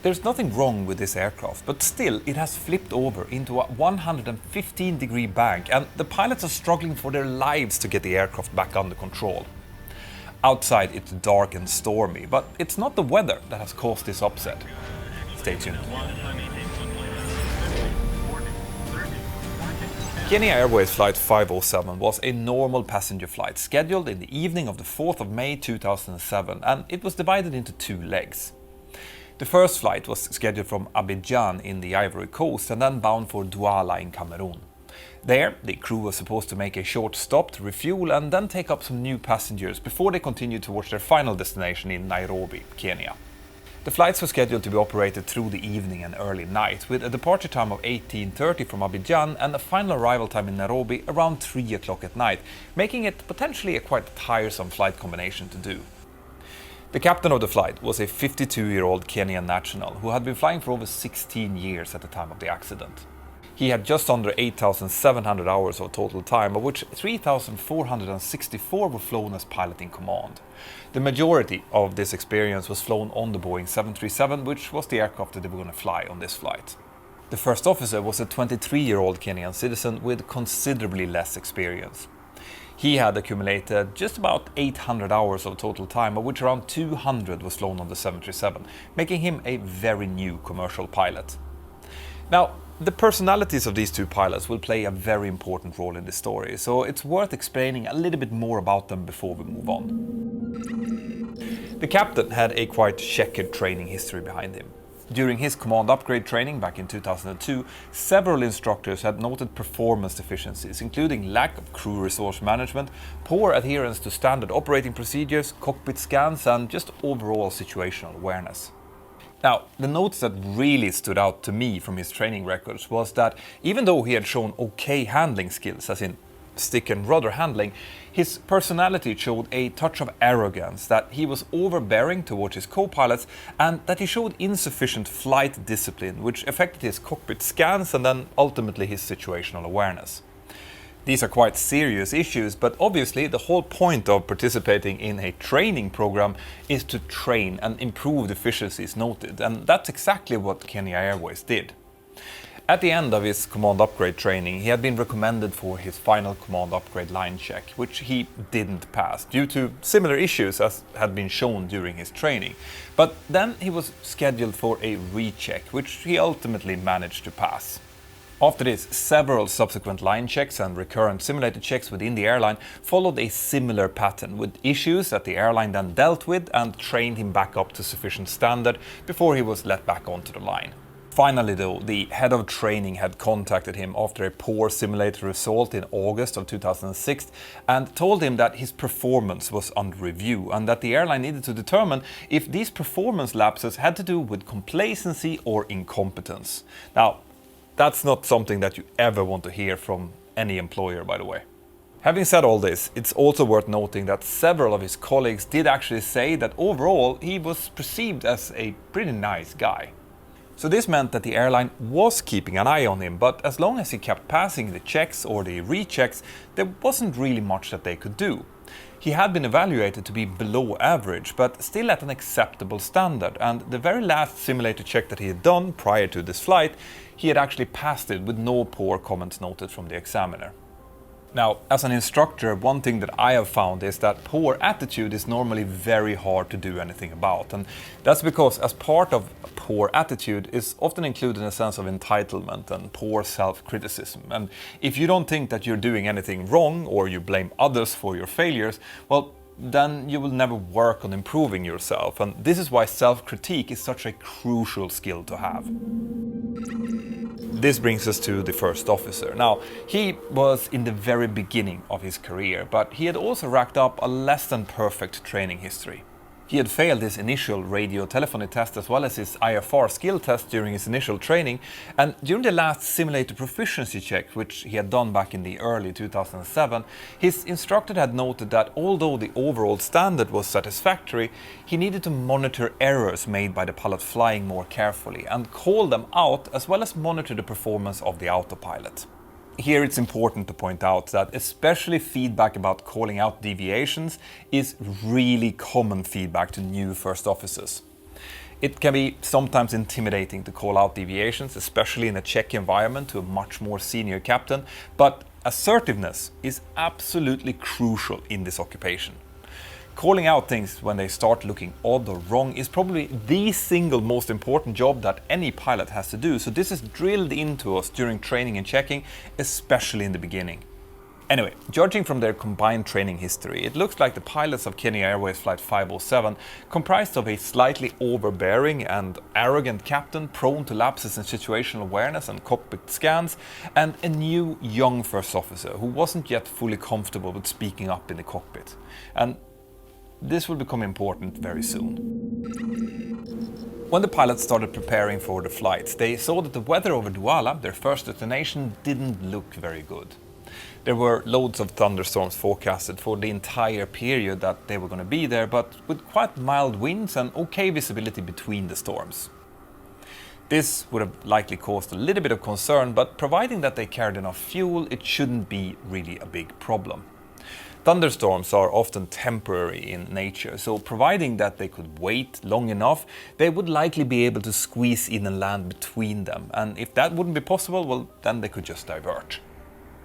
There's nothing wrong with this aircraft, but still it has flipped over into a 115-degree bank and the pilots are struggling for their lives to get the aircraft back under control. Outside it's dark and stormy, but it's not the weather that has caused this upset. Stay tuned. Kenya Airways Flight 507 was a normal passenger flight scheduled in the evening of the 4th of May 2007, and it was divided into two legs. The first flight was scheduled from Abidjan in the Ivory Coast and then bound for Douala in Cameroon. There, the crew was supposed to make a short stop to refuel and then take up some new passengers before they continued towards their final destination in Nairobi, Kenya. The flights were scheduled to be operated through the evening and early night, with a departure time of 18:30 from Abidjan and a final arrival time in Nairobi around 3 o'clock at night, making it potentially a quite tiresome flight combination to do. The captain of the flight was a 52-year-old Kenyan national who had been flying for over 16 years at the time of the accident. He had just under 8,700 hours of total time, of which 3,464 were flown as pilot in command. The majority of this experience was flown on the Boeing 737, which was the aircraft that they were going to fly on this flight. The first officer was a 23-year-old Kenyan citizen with considerably less experience. He had accumulated just about 800 hours of total time, of which around 200 was flown on the 737, making him a very new commercial pilot. Now, the personalities of these two pilots will play a very important role in this story, so it's worth explaining a little bit more about them before we move on. The captain had a quite checkered training history behind him. During his command upgrade training back in 2002, several instructors had noted performance deficiencies, including lack of crew resource management, poor adherence to standard operating procedures, cockpit scans, and just overall situational awareness. Now, the notes that really stood out to me from his training records was that even though he had shown okay handling skills, as in stick and rudder handling, his personality showed a touch of arrogance, that he was overbearing towards his co-pilots, and that he showed insufficient flight discipline, which affected his cockpit scans and then ultimately his situational awareness. These are quite serious issues, but obviously the whole point of participating in a training program is to train and improve the efficiencies noted, and that's exactly what Kenya Airways did. At the end of his command upgrade training, he had been recommended for his final command upgrade line check, which he didn't pass due to similar issues as had been shown during his training. But then he was scheduled for a recheck, which he ultimately managed to pass. After this, several subsequent line checks and recurrent simulator checks within the airline followed a similar pattern, with issues that the airline then dealt with and trained him back up to sufficient standard before he was let back onto the line. Finally though, the head of training had contacted him after a poor simulator result in August of 2006 and told him that his performance was under review and that the airline needed to determine if these performance lapses had to do with complacency or incompetence. Now, that's not something that you ever want to hear from any employer, by the way. Having said all this, it's also worth noting that several of his colleagues did actually say that overall he was perceived as a pretty nice guy. So this meant that the airline was keeping an eye on him, but as long as he kept passing the checks or the rechecks, there wasn't really much that they could do. He had been evaluated to be below average, but still at an acceptable standard, and the very last simulator check that he had done prior to this flight, he had actually passed it with no poor comments noted from the examiner. Now, as an instructor, one thing that I have found is that poor attitude is normally very hard to do anything about, and that's because as part of a poor attitude is often included a sense of entitlement and poor self-criticism. And if you don't think that you're doing anything wrong or you blame others for your failures, well, then you will never work on improving yourself, and this is why self-critique is such a crucial skill to have. This brings us to the first officer. Now, he was in the very beginning of his career, but he had also racked up a less than perfect training history. He had failed his initial radio telephony test as well as his IFR skill test during his initial training, and during the last simulator proficiency check, which he had done back in the early 2007, his instructor had noted that although the overall standard was satisfactory, he needed to monitor errors made by the pilot flying more carefully and call them out, as well as monitor the performance of the autopilot. Here it's important to point out that especially feedback about calling out deviations is really common feedback to new first officers. It can be sometimes intimidating to call out deviations, especially in a Czech environment, to a much more senior captain, but assertiveness is absolutely crucial in this occupation. Calling out things when they start looking odd or wrong is probably the single most important job that any pilot has to do, so this is drilled into us during training and checking, especially in the beginning. Anyway, judging from their combined training history, it looks like the pilots of Kenya Airways Flight 507 comprised of a slightly overbearing and arrogant captain prone to lapses in situational awareness and cockpit scans, and a new young first officer who wasn't yet fully comfortable with speaking up in the cockpit. And this will become important very soon. When the pilots started preparing for the flights, they saw that the weather over Douala, their first destination, didn't look very good. There were loads of thunderstorms forecasted for the entire period that they were going to be there, but with quite mild winds and okay visibility between the storms. This would have likely caused a little bit of concern, but providing that they carried enough fuel, it shouldn't be really a big problem. Thunderstorms are often temporary in nature, so providing that they could wait long enough, they would likely be able to squeeze in and land between them. And if that wouldn't be possible, well, then they could just divert.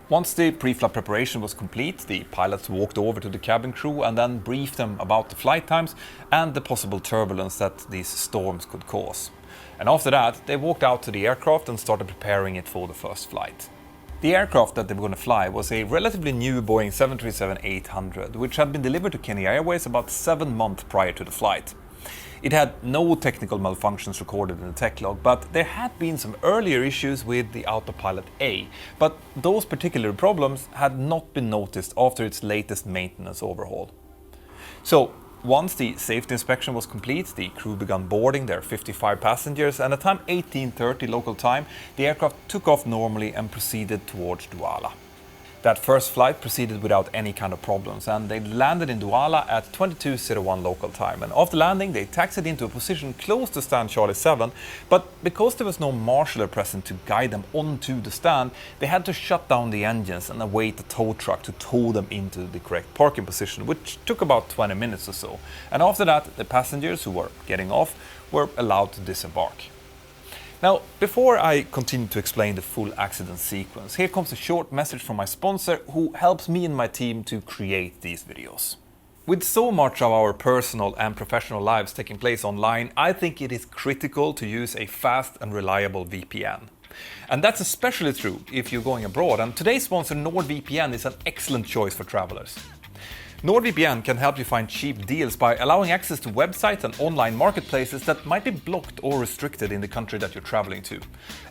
Once the pre-flight preparation was complete, the pilots walked over to the cabin crew and then briefed them about the flight times and the possible turbulence that these storms could cause. And after that, they walked out to the aircraft and started preparing it for the first flight. The aircraft that they were going to fly was a relatively new Boeing 737-800, which had been delivered to Kenya Airways about 7 months prior to the flight. It had no technical malfunctions recorded in the tech log, but there had been some earlier issues with the Autopilot A, but those particular problems had not been noticed after its latest maintenance overhaul. So, once the safety inspection was complete, the crew began boarding their 55 passengers, and at time 18:30 local time, the aircraft took off normally and proceeded towards Douala. That first flight proceeded without any kind of problems, and they landed in Douala at 22:01 local time. And after landing, they taxied into a position close to stand Charlie 7, but because there was no marshaller present to guide them onto the stand, they had to shut down the engines and await a tow truck to tow them into the correct parking position, which took about 20 minutes or so. And after that, the passengers who were getting off were allowed to disembark. Now, before I continue to explain the full accident sequence, here comes a short message from my sponsor who helps me and my team to create these videos. With so much of our personal and professional lives taking place online, I think it is critical to use a fast and reliable VPN. And that's especially true if you're going abroad, and today's sponsor NordVPN is an excellent choice for travelers. NordVPN can help you find cheap deals by allowing access to websites and online marketplaces that might be blocked or restricted in the country that you're traveling to.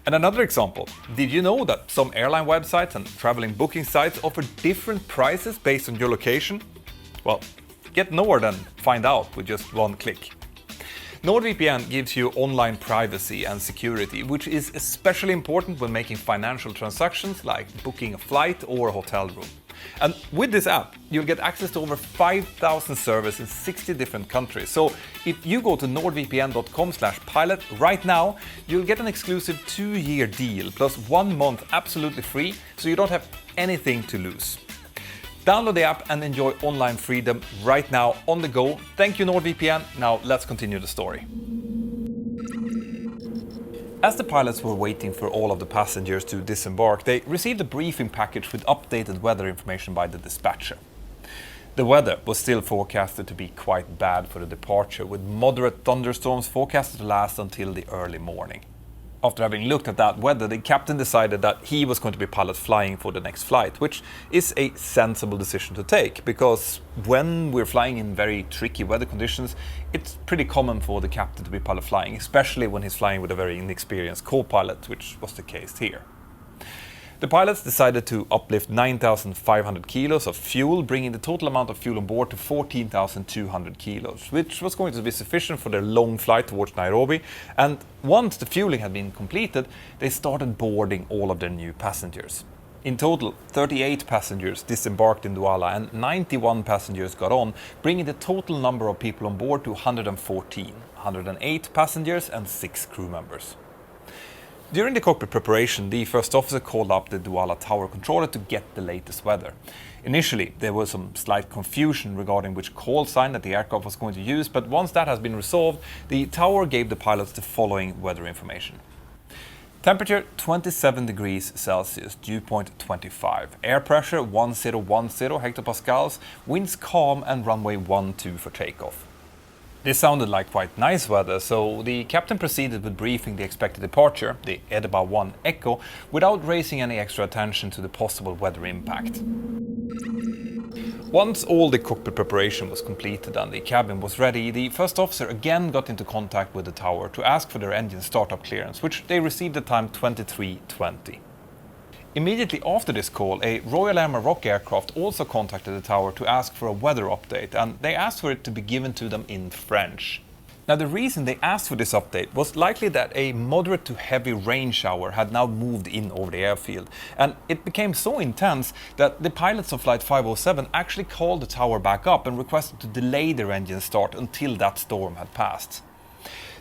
And another example, did you know that some airline websites and traveling booking sites offer different prices based on your location? Well, get Nord and find out with just one click. NordVPN gives you online privacy and security, which is especially important when making financial transactions like booking a flight or a hotel room. And with this app, you'll get access to over 5,000 servers in 60 different countries. So if you go to nordvpn.com/pilot right now, you'll get an exclusive 2-year deal plus 1 month absolutely free, so you don't have anything to lose. Download the app and enjoy online freedom right now on the go. Thank you, NordVPN. Now let's continue the story. As the pilots were waiting for all of the passengers to disembark, they received a briefing package with updated weather information by the dispatcher. The weather was still forecasted to be quite bad for the departure, with moderate thunderstorms forecasted to last until the early morning. After having looked at that weather, the captain decided that he was going to be pilot flying for the next flight, which is a sensible decision to take, because when we're flying in very tricky weather conditions, it's pretty common for the captain to be pilot flying, especially when he's flying with a very inexperienced co-pilot, which was the case here. The pilots decided to uplift 9,500 kilos of fuel, bringing the total amount of fuel on board to 14,200 kilos, which was going to be sufficient for their long flight towards Nairobi. And once the fueling had been completed, they started boarding all of their new passengers. In total, 38 passengers disembarked in Douala and 91 passengers got on, bringing the total number of people on board to 114, 108 passengers and 6 crew members. During the cockpit preparation, the first officer called up the Douala tower controller to get the latest weather. Initially, there was some slight confusion regarding which call sign that the aircraft was going to use, but once that has been resolved, the tower gave the pilots the following weather information. Temperature 27 degrees Celsius, dew point 25, air pressure 1010 hectopascals, winds calm and runway 12 for takeoff. This sounded like quite nice weather, so the captain proceeded with briefing the expected departure, the Edinburgh 1 Echo, without raising any extra attention to the possible weather impact. Once all the cockpit preparation was completed and the cabin was ready, the first officer again got into contact with the tower to ask for their engine startup clearance, which they received at time 23:20. Immediately after this call, a Royal Air Maroc aircraft also contacted the tower to ask for a weather update, and they asked for it to be given to them in French. Now, the reason they asked for this update was likely that a moderate to heavy rain shower had now moved in over the airfield, and it became so intense that the pilots of Flight 507 actually called the tower back up and requested to delay their engine start until that storm had passed.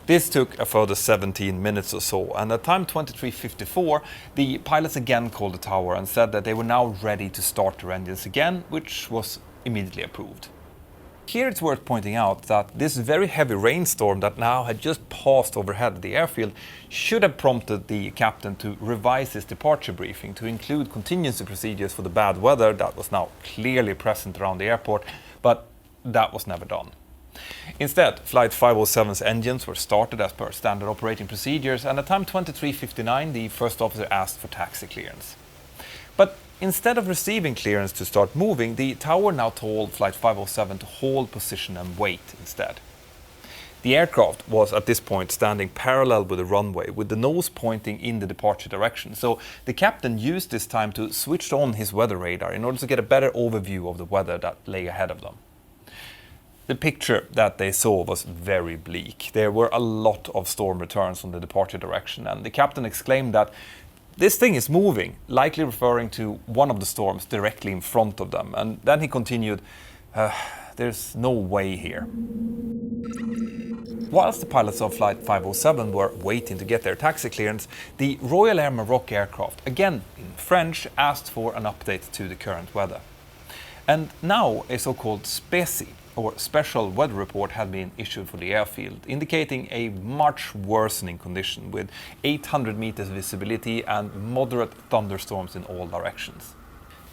This took a further 17 minutes or so, and at time 23:54, the pilots again called the tower and said that they were now ready to start their engines again, which was immediately approved. Here it's worth pointing out that this very heavy rainstorm that now had just passed overhead the airfield should have prompted the captain to revise his departure briefing to include contingency procedures for the bad weather that was now clearly present around the airport, but that was never done. Instead, Flight 507's engines were started as per standard operating procedures, and at time 23:59 the first officer asked for taxi clearance. But instead of receiving clearance to start moving, the tower now told Flight 507 to hold position and wait instead. The aircraft was at this point standing parallel with the runway, with the nose pointing in the departure direction, so the captain used this time to switch on his weather radar in order to get a better overview of the weather that lay ahead of them. The picture that they saw was very bleak. There were a lot of storm returns from the departure direction, and the captain exclaimed that this thing is moving, likely referring to one of the storms directly in front of them. And then he continued, there's no way here. Whilst the pilots of Flight 507 were waiting to get their taxi clearance, the Royal Air Maroc aircraft, again in French, asked for an update to the current weather. And now a so-called SPECI, or special weather report, had been issued for the airfield, indicating a much worsening condition with 800 meters visibility and moderate thunderstorms in all directions.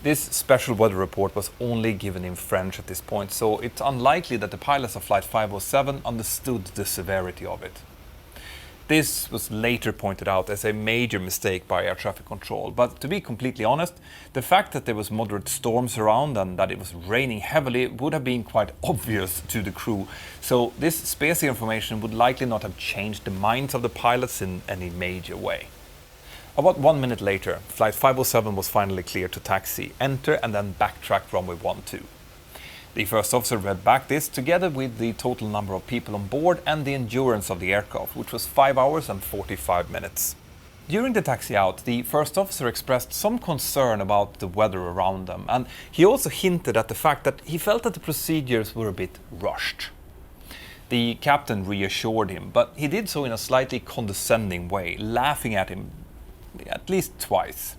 This special weather report was only given in French at this point, so it's unlikely that the pilots of Flight 507 understood the severity of it. This was later pointed out as a major mistake by air traffic control, but to be completely honest, the fact that there was moderate storms around and that it was raining heavily would have been quite obvious to the crew, so this SPECI information would likely not have changed the minds of the pilots in any major way. About 1 minute later, Flight 507 was finally cleared to taxi, enter and then backtrack runway 12. The first officer read back this together with the total number of people on board and the endurance of the aircraft, which was 5 hours and 45 minutes. During the taxi out, the first officer expressed some concern about the weather around them, and he also hinted at the fact that he felt that the procedures were a bit rushed. The captain reassured him, but he did so in a slightly condescending way, laughing at him at least twice.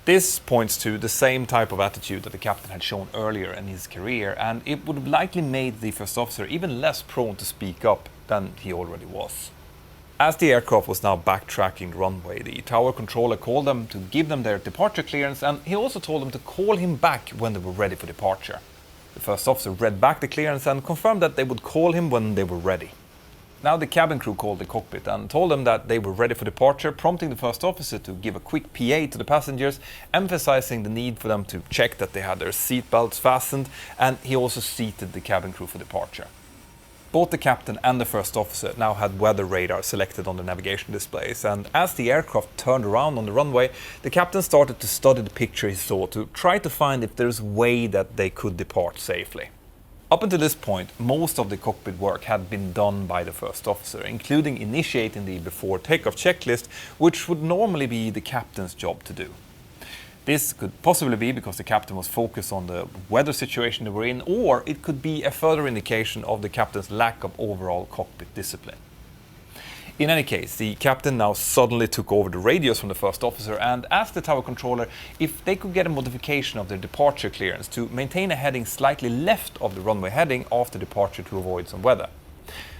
This points to the same type of attitude that the captain had shown earlier in his career, and it would have likely made the first officer even less prone to speak up than he already was. As the aircraft was now backtracking the runway, the tower controller called them to give them their departure clearance, and he also told them to call him back when they were ready for departure. The first officer read back the clearance and confirmed that they would call him when they were ready. Now the cabin crew called the cockpit and told them that they were ready for departure, prompting the first officer to give a quick PA to the passengers, emphasizing the need for them to check that they had their seat belts fastened, and he also seated the cabin crew for departure. Both the captain and the first officer now had weather radar selected on the navigation displays, and as the aircraft turned around on the runway, the captain started to study the picture he saw to try to find if there's a way that they could depart safely. Up until this point, most of the cockpit work had been done by the first officer, including initiating the before takeoff checklist, which would normally be the captain's job to do. This could possibly be because the captain was focused on the weather situation they were in, or it could be a further indication of the captain's lack of overall cockpit discipline. In any case, the captain now suddenly took over the radios from the first officer and asked the tower controller if they could get a modification of their departure clearance to maintain a heading slightly left of the runway heading after departure to avoid some weather.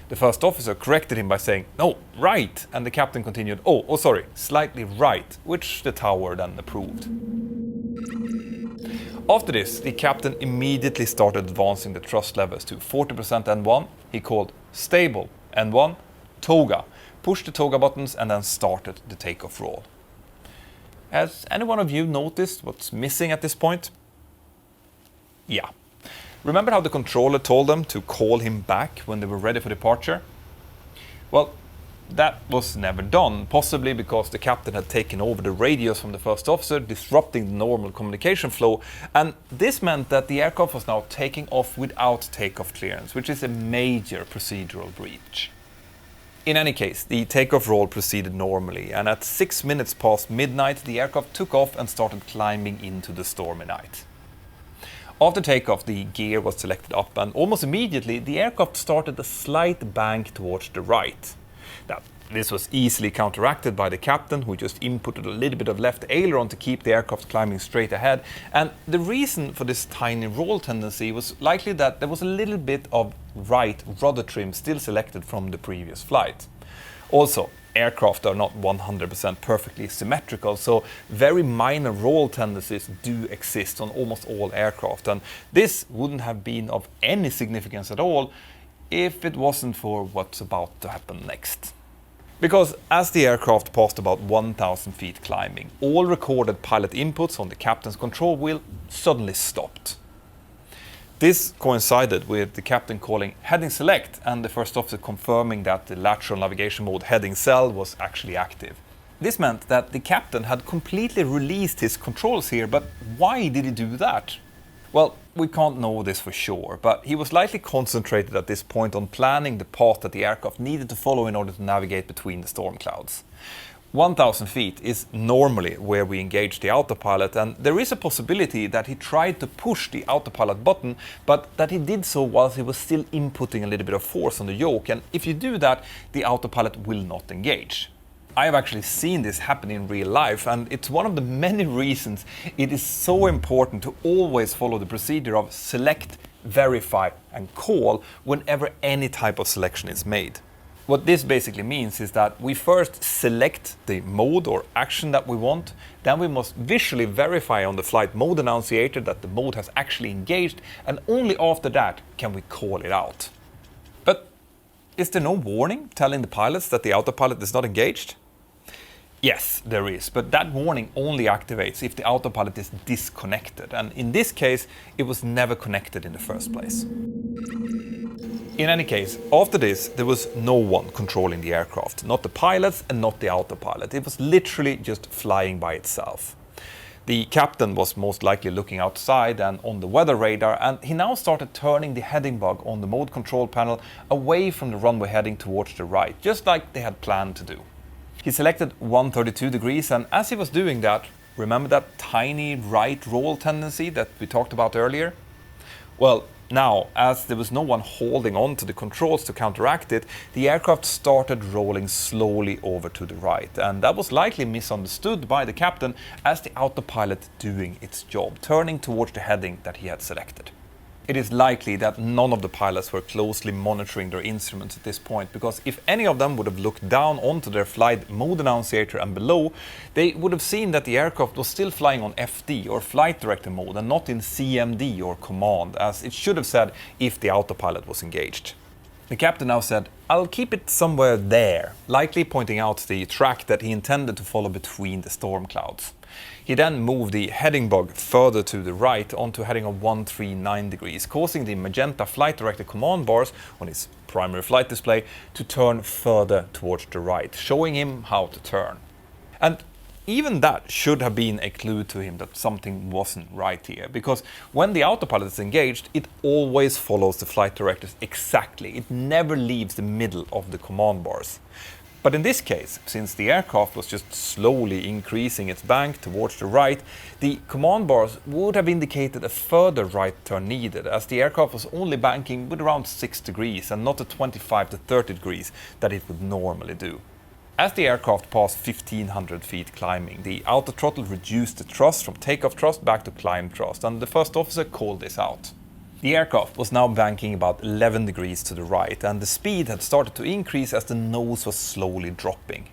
The first officer corrected him by saying, "No, right," and the captain continued, oh sorry, slightly right, which the tower then approved. After this, the captain immediately started advancing the thrust levels to 40% N1, he called stable N1, toga, pushed the toga buttons and then started the takeoff roll. Has any one of you noticed what's missing at this point? Yeah. Remember how the controller told them to call him back when they were ready for departure? Well, that was never done, possibly because the captain had taken over the radios from the first officer, disrupting the normal communication flow, and this meant that the aircraft was now taking off without takeoff clearance, which is a major procedural breach. In any case, the takeoff roll proceeded normally, and at 6 minutes past midnight, the aircraft took off and started climbing into the stormy night. After takeoff, the gear was selected up, and almost immediately, the aircraft started a slight bank towards the right. Now, this was easily counteracted by the captain, who just inputted a little bit of left aileron to keep the aircraft climbing straight ahead, and the reason for this tiny roll tendency was likely that there was a little bit of right rudder trim still selected from the previous flight. Also, aircraft are not 100% perfectly symmetrical, so very minor roll tendencies do exist on almost all aircraft, and this wouldn't have been of any significance at all if it wasn't for what's about to happen next. Because as the aircraft passed about 1,000 feet climbing, all recorded pilot inputs on the captain's control wheel suddenly stopped. This coincided with the captain calling heading select and the first officer confirming that the lateral navigation mode heading cell was actually active. This meant that the captain had completely released his controls here, but why did he do that? Well, we can't know this for sure, but he was likely concentrated at this point on planning the path that the aircraft needed to follow in order to navigate between the storm clouds. 1,000 feet is normally where we engage the autopilot, and there is a possibility that he tried to push the autopilot button, but that he did so whilst he was still inputting a little bit of force on the yoke, and if you do that, the autopilot will not engage. I have actually seen this happen in real life, and it's one of the many reasons it is so important to always follow the procedure of select, verify and call whenever any type of selection is made. What this basically means is that we first select the mode or action that we want, then we must visually verify on the flight mode annunciator that the mode has actually engaged, and only after that can we call it out. But is there no warning telling the pilots that the autopilot is not engaged? Yes, there is, but that warning only activates if the autopilot is disconnected, and in this case, it was never connected in the first place. In any case, after this, there was no one controlling the aircraft, not the pilots and not the autopilot. It was literally just flying by itself. The captain was most likely looking outside and on the weather radar, and he now started turning the heading bug on the mode control panel away from the runway heading towards the right, just like they had planned to do. He selected 132 degrees, and as he was doing that, remember that tiny right roll tendency that we talked about earlier? Well, now, as there was no one holding on to the controls to counteract it, the aircraft started rolling slowly over to the right, and that was likely misunderstood by the captain as the autopilot doing its job, turning towards the heading that he had selected. It is likely that none of the pilots were closely monitoring their instruments at this point, because if any of them would have looked down onto their flight mode annunciator and below, they would have seen that the aircraft was still flying on FD or flight director mode and not in CMD or command, as it should have said if the autopilot was engaged. The captain now said, "I'll keep it somewhere there," likely pointing out the track that he intended to follow between the storm clouds. He then moved the heading bug further to the right onto a heading of 139 degrees, causing the magenta flight director command bars on his primary flight display to turn further towards the right, showing him how to turn. And even that should have been a clue to him that something wasn't right here, because when the autopilot is engaged, it always follows the flight directors exactly. It never leaves the middle of the command bars. But in this case, since the aircraft was just slowly increasing its bank towards the right, the command bars would have indicated a further right turn needed, as the aircraft was only banking with around 6 degrees and not the 25 to 30 degrees that it would normally do. As the aircraft passed 1500 feet climbing, the auto throttle reduced the thrust from takeoff thrust back to climb thrust, and the first officer called this out. The aircraft was now banking about 11 degrees to the right, and the speed had started to increase as the nose was slowly dropping.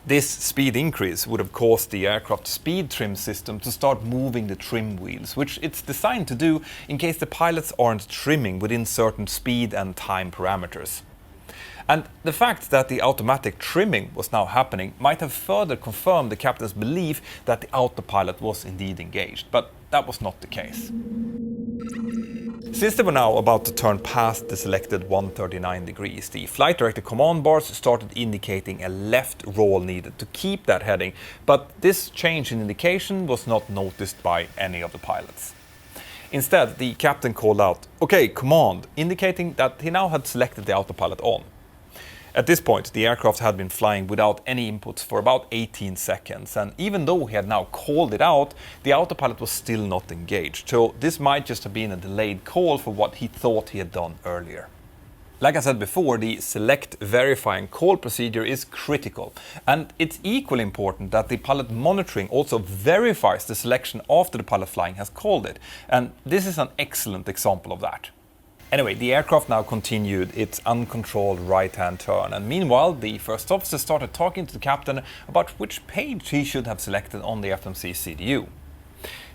This speed increase would have caused the aircraft's speed trim system to start moving the trim wheels, which it's designed to do in case the pilots aren't trimming within certain speed and time parameters. And the fact that the automatic trimming was now happening might have further confirmed the captain's belief that the autopilot was indeed engaged, but that was not the case. Since they were now about to turn past the selected 139 degrees, the flight director command bars started indicating a left roll needed to keep that heading, but this change in indication was not noticed by any of the pilots. Instead, the captain called out, "Okay, command," indicating that he now had selected the autopilot on. At this point, the aircraft had been flying without any inputs for about 18 seconds, and even though he had now called it out, the autopilot was still not engaged, so this might just have been a delayed call for what he thought he had done earlier. Like I said before, the select, verify and call procedure is critical, and it's equally important that the pilot monitoring also verifies the selection after the pilot flying has called it, and this is an excellent example of that. Anyway, the aircraft now continued its uncontrolled right-hand turn, and meanwhile the first officer started talking to the captain about which page he should have selected on the FMC CDU.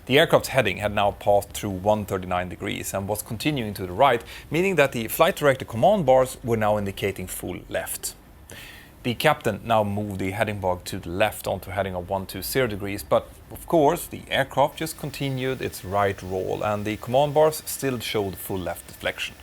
The aircraft's heading had now passed through 139 degrees and was continuing to the right, meaning that the flight director command bars were now indicating full left. The captain now moved the heading bar to the left onto a heading of 120 degrees, but of course the aircraft just continued its right roll and the command bars still showed full left deflection.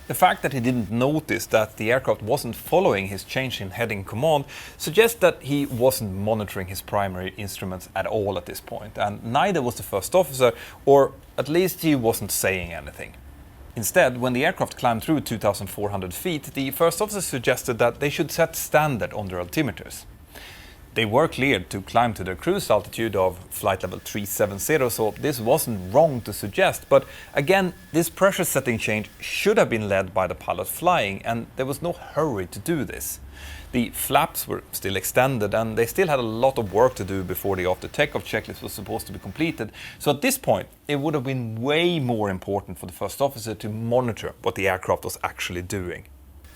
The fact that he didn't notice that the aircraft wasn't following his change in heading command suggests that he wasn't monitoring his primary instruments at all at this point, and neither was the first officer, or at least he wasn't saying anything. Instead, when the aircraft climbed through 2,400 feet, the first officer suggested that they should set standard on their altimeters. They were cleared to climb to their cruise altitude of flight level 370, so this wasn't wrong to suggest, but again, this pressure setting change should have been led by the pilot flying, and there was no hurry to do this. The flaps were still extended and they still had a lot of work to do before the after takeoff checklist was supposed to be completed, so at this point it would have been way more important for the first officer to monitor what the aircraft was actually doing.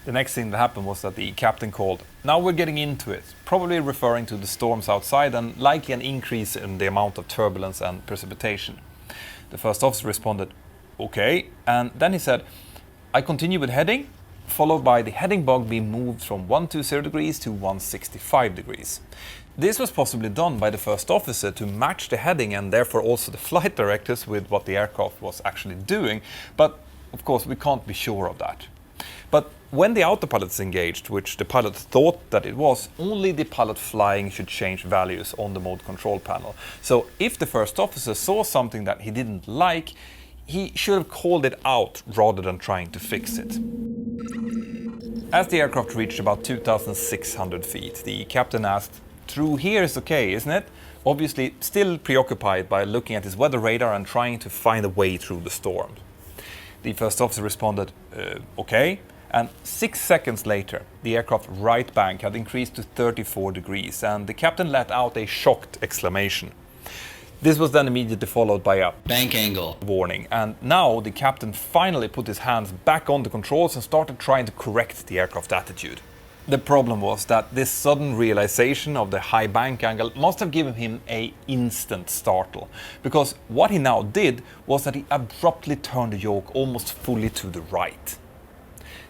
The next thing that happened was that the captain called, "Now we're getting into it," probably referring to the storms outside and likely an increase in the amount of turbulence and precipitation. The first officer responded, "Okay," and then he said, "I continue with heading," followed by the heading bug being moved from 120 degrees to 165 degrees. This was possibly done by the first officer to match the heading and therefore also the flight directors with what the aircraft was actually doing, but of course we can't be sure of that. But when the autopilot is engaged, which the pilot thought that it was, only the pilot flying should change values on the mode control panel. So if the first officer saw something that he didn't like, he should have called it out rather than trying to fix it. As the aircraft reached about 2,600 feet, the captain asked, "Through here is okay, isn't it?" Obviously still preoccupied by looking at his weather radar and trying to find a way through the storm. The first officer responded, "Okay," and 6 seconds later, the aircraft right bank had increased to 34 degrees and the captain let out a shocked exclamation. This was then immediately followed by a bank angle warning, and now the captain finally put his hands back on the controls and started trying to correct the aircraft attitude. The problem was that this sudden realization of the high bank angle must have given him an instant startle, because what he now did was that he abruptly turned the yoke almost fully to the right.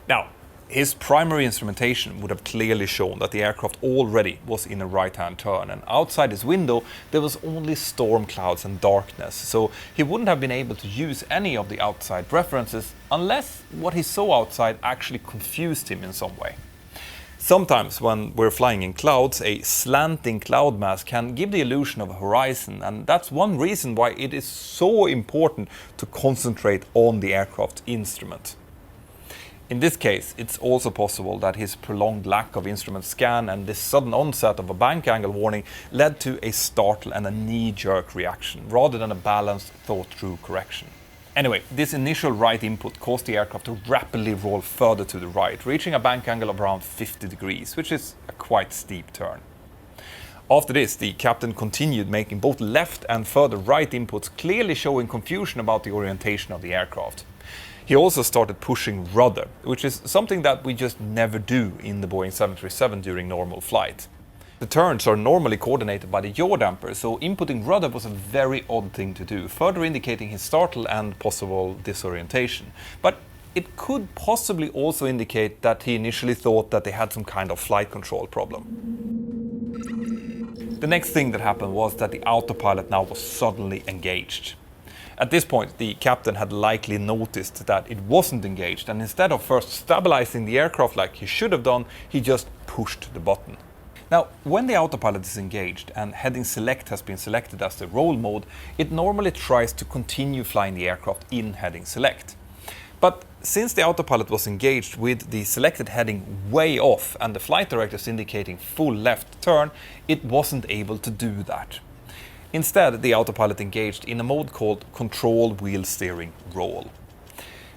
Now, his primary instrumentation would have clearly shown that the aircraft already was in a right-hand turn, and outside his window there was only storm clouds and darkness, so he wouldn't have been able to use any of the outside references unless what he saw outside actually confused him in some way. Sometimes when we're flying in clouds, a slanting cloud mass can give the illusion of a horizon, and that's one reason why it is so important to concentrate on the aircraft instrument. In this case, it's also possible that his prolonged lack of instrument scan and this sudden onset of a bank angle warning led to a startle and a knee-jerk reaction, rather than a balanced, thought-through correction. Anyway, this initial right input caused the aircraft to rapidly roll further to the right, reaching a bank angle of around 50 degrees, which is a quite steep turn. After this, the captain continued making both left and further right inputs, clearly showing confusion about the orientation of the aircraft. He also started pushing rudder, which is something that we just never do in the Boeing 737 during normal flight. The turns are normally coordinated by the yaw damper, so inputting rudder was a very odd thing to do, further indicating his startle and possible disorientation. But it could possibly also indicate that he initially thought that they had some kind of flight control problem. The next thing that happened was that the autopilot now was suddenly engaged. At this point, the captain had likely noticed that it wasn't engaged, and instead of first stabilizing the aircraft like he should have done, he just pushed the button. Now, when the autopilot is engaged and heading select has been selected as the roll mode, it normally tries to continue flying the aircraft in heading select. But since the autopilot was engaged with the selected heading way off and the flight directors indicating full left turn, it wasn't able to do that. Instead, the autopilot engaged in a mode called control wheel steering roll.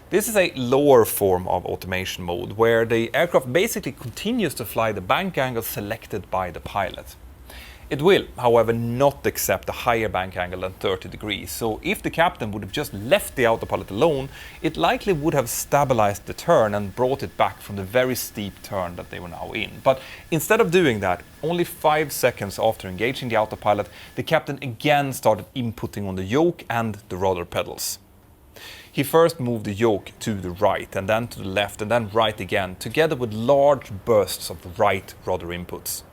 This is a lower form of automation mode where the aircraft basically continues to fly the bank angle selected by the pilot. It will, however, not accept a higher bank angle than 30 degrees, so if the captain would have just left the autopilot alone, it likely would have stabilized the turn and brought it back from the very steep turn that they were now in. But instead of doing that, only 5 seconds after engaging the autopilot, the captain again started inputting on the yoke and the rudder pedals. He first moved the yoke to the right, and then to the left, and then right again, together with large bursts of right rudder inputs.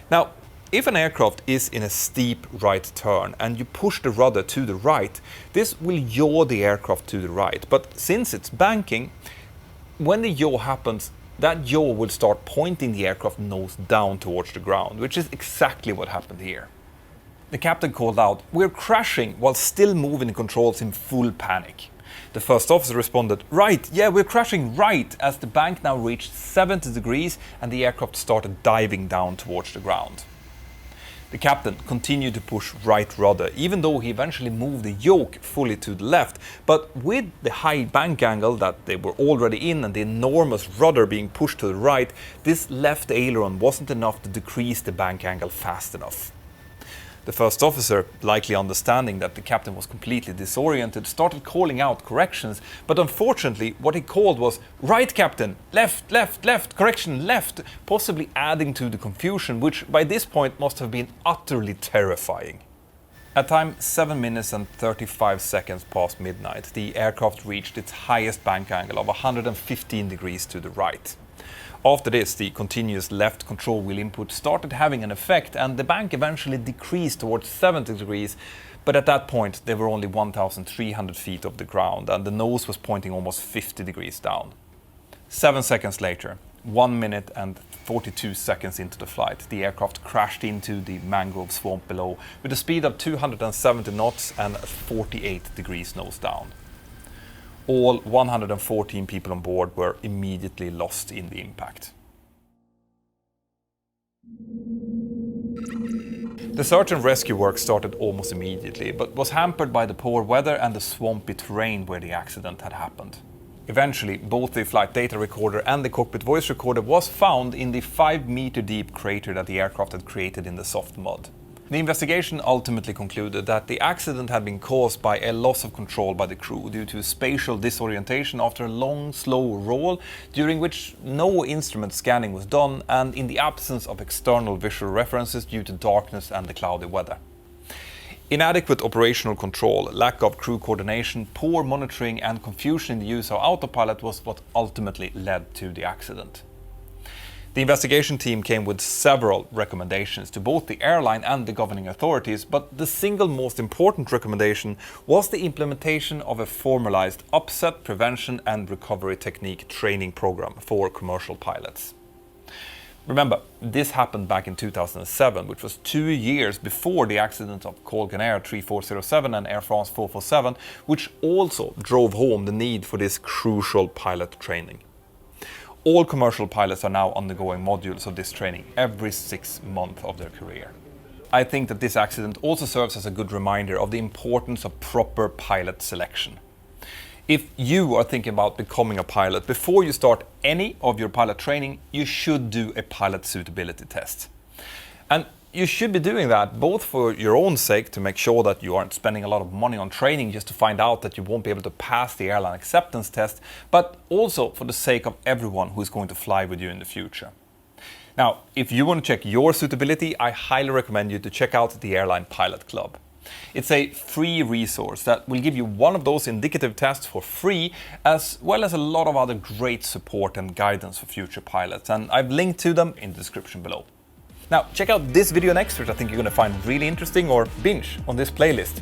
Now, if an aircraft is in a steep right turn and you push the rudder to the right, this will yaw the aircraft to the right. But since it's banking, when the yaw happens, that yaw will start pointing the aircraft nose down towards the ground, which is exactly what happened here. The captain called out, "We're crashing," while still moving the controls in full panic. The first officer responded, "Right, yeah, we're crashing right," as the bank now reached 70 degrees and the aircraft started diving down towards the ground. The captain continued to push right rudder, even though he eventually moved the yoke fully to the left. But with the high bank angle that they were already in and the enormous rudder being pushed to the right, this left aileron wasn't enough to decrease the bank angle fast enough. The first officer, likely understanding that the captain was completely disoriented, started calling out corrections, but unfortunately what he called was "Right, captain! Left, left, left! Correction, left!" possibly adding to the confusion, which by this point must have been utterly terrifying. At time 7 minutes and 35 seconds past midnight, the aircraft reached its highest bank angle of 115 degrees to the right. After this, the continuous left control wheel input started having an effect, and the bank eventually decreased towards 70 degrees, but at that point they were only 1,300 feet off the ground and the nose was pointing almost 50 degrees down. 7 seconds later, 1 minute and 42 seconds into the flight, the aircraft crashed into the mangrove swamp below with a speed of 270 knots and 48 degrees nose down. All 114 people on board were immediately lost in the impact. The search and rescue work started almost immediately, but was hampered by the poor weather and the swampy terrain where the accident had happened. Eventually, both the flight data recorder and the cockpit voice recorder was found in the 5-meter deep crater that the aircraft had created in the soft mud. The investigation ultimately concluded that the accident had been caused by a loss of control by the crew due to spatial disorientation after a long, slow roll, during which no instrument scanning was done, and in the absence of external visual references due to darkness and the cloudy weather. Inadequate operational control, lack of crew coordination, poor monitoring and confusion in the use of autopilot was what ultimately led to the accident. The investigation team came with several recommendations to both the airline and the governing authorities, but the single most important recommendation was the implementation of a formalized upset prevention and recovery technique training program for commercial pilots. Remember, this happened back in 2007, which was 2 years before the accident of Air 3407 and Air France 447, which also drove home the need for this crucial pilot training. All commercial pilots are now undergoing modules of this training every 6 months of their career. I think that this accident also serves as a good reminder of the importance of proper pilot selection. If you are thinking about becoming a pilot, before you start any of your pilot training, you should do a pilot suitability test. And you should be doing that both for your own sake, to make sure that you aren't spending a lot of money on training just to find out that you won't be able to pass the airline acceptance test, but also for the sake of everyone who is going to fly with you in the future. Now, if you want to check your suitability, I highly recommend you to check out the Airline Pilot Club. It's a free resource that will give you one of those indicative tests for free, as well as a lot of other great support and guidance for future pilots, and I've linked to them in the description below. Now, check out this video next, which I think you're going to find really interesting, or binge on this playlist.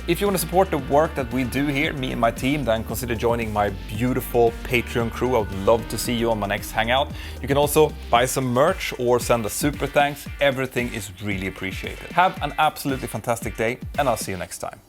If you want to support the work that we do here, me and my team, then consider joining my beautiful Patreon crew. I would love to see you on my next hangout. You can also buy some merch or send a super thanks. Everything is really appreciated. Have an absolutely fantastic day, and I'll see you next time.